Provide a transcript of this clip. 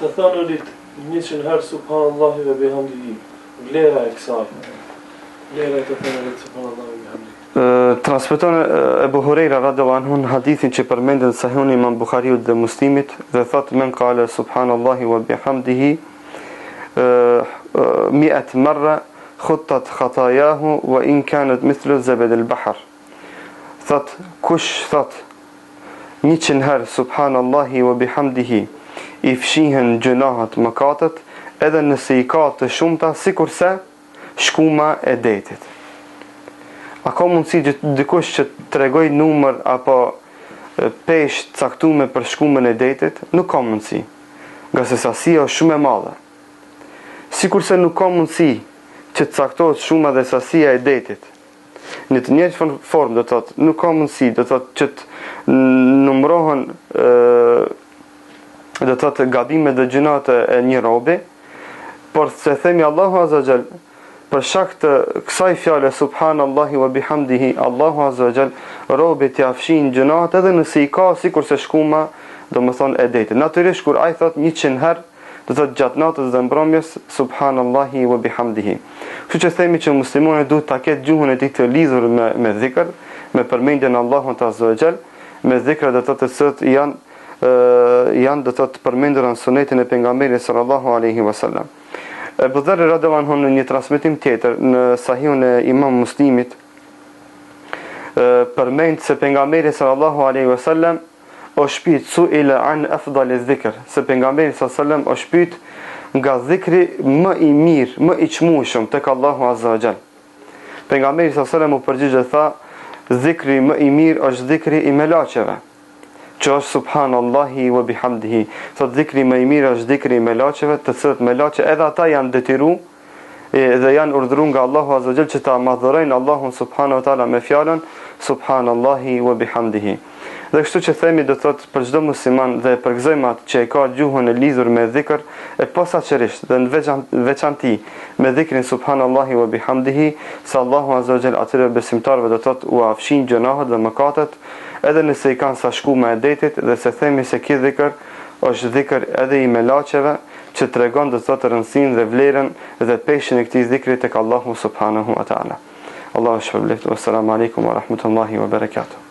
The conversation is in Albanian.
Të thënurit 100 herë subhanallahi ve bihamdihi, vlera e kësaj. Vlera e të thënurit subhanallahi ve bihamdihi. Transmeton Ebu Hurajra radhiyallahu anhu hadithin që përmendet Sahihun Imam Buhariut dhe Muslimit dhe thot men qala subhanallahi wa bihamdihi 100 marra khuttat khatayahu wa in kanat mithlu zabad al-bahr. Thot kush thot 100 herë subhanallahi wa bihamdihi i fshihen gjunahat mëkatet edhe nëse i ka të shumta sikurse shkuma e detit. A ka mundësi dikush që të tregoj numër apo pesh caktuar për shkumën e detit? Nuk ka mundësi, nga se sasia është shumë e madhe. Sikurse nuk ka mundësi që të caktohet shuma dhe sasia e detit. Në të njëjtën formë do të thotë, nuk ka mundësi, do të thotë që të numërohen do të thotë gabimet dhe gjunat e një robi, por se themi Allahu Azza wa Jall për shkak të kësaj fjale subhanallahi wa bihamdihi, Allahu Azza wa Jall robit t'i afshin gjunat edhe nëse i ka sikurse shkuma, domethënë e detit. Natyrisht kur ai thot 100 herë, do thot gjatë natës dhe mbrëmjes subhanallahi wa bihamdihi. Kështu që themi që muslimanët duhet ta ketë gjuhën e tij të lidhur me dhikr, me përmendjen e Allahut Azza wa Jall, me dhikra do të thotë se janë do të thotë përmendur në sunetin e pejgamberit sallallahu alaihi wasallam. Abu Dharr radhiyallahu anhu në një transmetim tjetër në Sahihun e Imam Muslimit përmend se pejgamberi sallallahu alaihi wasallam është pyet su'ila an afdal adh-dhikr, se pejgamberi sallallahu alaihi wasallam është pyet nga dhikri më i mirë, më i çmueshëm tek Allahu Azza wa Jall. Pejgamberi sallallahu alaihi wasallam u përgjigj tha, dhikri më i mirë është dhikri i melaçeve, që është subhanallahi wa bihamdihi. Thot dhikri më i mirë është dhikri i melaçeve, të cilët melaçe edhe ata janë detyruar dhe janë urdhëruar nga Allahu Azza wa Jall që ta madhërojnë Allahun subhanahu wa taala me fjalën subhanallahi wa bihamdihi. Dhe kështu që themi do thot për çdo musliman dhe përgëzojmë atë që e ka gjuhën e lidhur me dhikr e posaçërisht dhe në veçanti me dhikrin subhanallahi wa bihamdihi, se Allahu Azza wa Jall atyre besimtarëve do thot u afshin gjunahet dhe mëkatet edhe nëse i kanë sa shkuma e detit, dhe se themi se ky dhikr është dhikr edhe i melaçeve që tregon do thotë rëndësinë dhe vlerën dhe peshin e këtij dhikri tek Allahu subhanahu wa taala. Allahu shpërblet. Wassalamu alaikum wa rahmatullahi wa barakatuh.